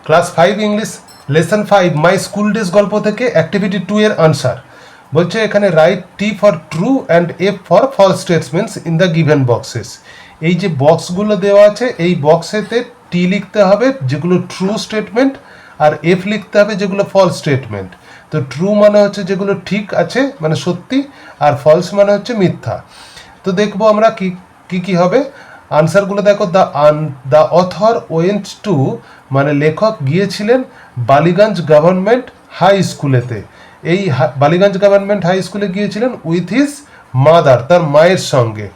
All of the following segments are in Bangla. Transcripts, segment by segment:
Class 5 English lesson 5 my school days গল্প থেকে অ্যাক্টিভিটি 2 এর আনসার বলছে এখানে write T for true and F for false statements in the given boxes. এই যে বক্সগুলো দেওয়া আছে এই বক্সেতে টি লিখতে হবে যেগুলো ট্রু স্টেটমেন্ট, আর এফ লিখতে হবে যেগুলো ফলস স্টেটমেন্ট। তো ট্রু মানে হচ্ছে যেগুলো ঠিক আছে মানে সত্যি, আর ফলস মানে হচ্ছে মিথ্যা। তো দেখবো আমরা কি কি হবে আনসারগুলো। দেখো, দ্য অথর ওয়েন্ট টু মানে লেখক গিয়েছিলেন বালিগঞ্জ গভর্নমেন্ট হাই স্কুলেতে। এই বালিগঞ্জ গভর্নমেন্ট হাই স্কুলে গিয়েছিলেন উইথ হিজ মাদার, তার মায়ের সঙ্গে।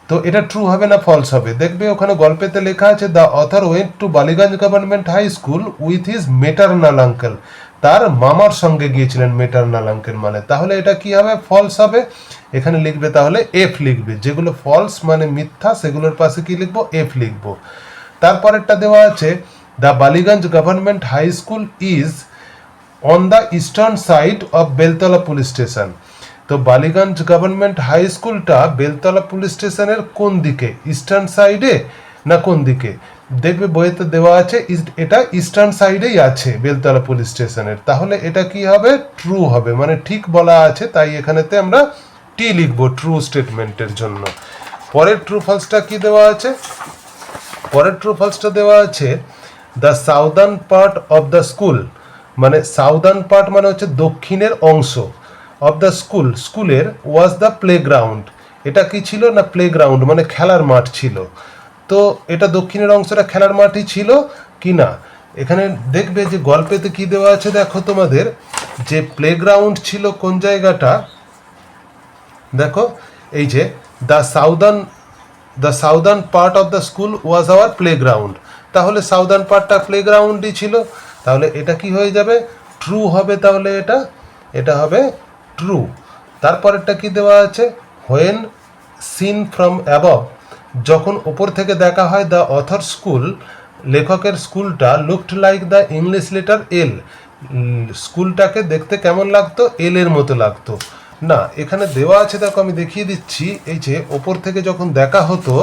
তো এটা ট্রু হবে না ফলস হবে? দেখবে ওখানে গল্পেতে লেখা আছে the author went to Ballygunge government high school with his maternal uncle, তার মামার সঙ্গে গিয়েছিলেন মেটারনাল আঙ্কেল মানে, তাহলে এটা কি হবে? ফলস হবে। এখানে লিখবে তাহলে এফ লিখবে, যেগুলো ফলস মানে মিথ্যা সেগুলোর পাশে কি লিখবো? এফ লিখবো। তারপরেরটা দেওয়া আছে the Ballygunge government high school is on the eastern side of Beltala police station. তো বালিগঞ্জ গভর্নমেন্ট হাই স্কুলটা বেলতলা পুলিশ স্টেশনের কোন দিকে? ইস্টার্ন সাইডে না কোন দিকে? দেখবে বইতে দেওয়া আছে এটা ইস্টার্ন সাইডেই আছে বেলতলা পুলিশ স্টেশনের, তাহলে এটা কি হবে? ট্রু হবে, মানে ঠিক বলা আছে, তাই এখানেতে আমরা টি লিখবো ট্রু স্টেটমেন্টের জন্য। পরের ট্রু ফলসটা কি দেওয়া আছে? পরের ট্রু ফলসটা দেওয়া আছে the southern part of the school, মানে সাউদার্ন পার্ট মানে হচ্ছে দক্ষিণের অংশ, অফ দ্য স্কুল স্কুলের ওয়াজ দ্য প্লেগ্রাউন্ড। এটা কি ছিল না? প্লেগ্রাউন্ড মানে খেলার মাঠ ছিল। তো এটা দক্ষিণের অংশটা খেলার মাঠই ছিল কি না? এখানে দেখবে যে গল্পেতে কি দেওয়া আছে, দেখো তোমাদের যে প্লেগ্রাউন্ড ছিল কোন জায়গাটা, দেখো এই যে the southern part of the school was our playground, তাহলে সাউদার্ন পার্টটা প্লেগ্রাউন্ডই ছিল, তাহলে এটা কি হয়ে যাবে? ট্রু হবে। তাহলে এটা হবে ট্রু। তারপরেরটা কি দেওয়া আছে? হোয়েন সিন ফ্রম অ্যাবভ, যখন ওপর থেকে দেখা হয় দ্য অথর স্কুল, লেখকের স্কুলটা looked like the English letter L, স্কুলটাকে দেখতে কেমন লাগতো? এল এর মতো লাগতো না। এখানে দেওয়া আছে, দেখো আমি দেখিয়ে দিচ্ছি, এই যে ওপর থেকে যখন দেখা হতো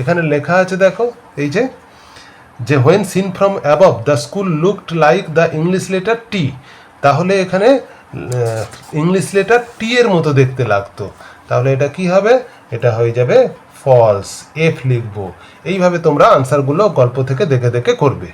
এখানে লেখা আছে, দেখো এই যে when seen from above the school looked like the English letter T, তাহলে এখানে ইংলিশ লেটার টি এর মতো দেখতে লাগতো, তাহলে এটা কি হবে? এটা হয়ে যাবে ফলস, এফ লিখবো। এইভাবে তোমরা আনসারগুলো গল্প থেকে দেখে দেখে করবে।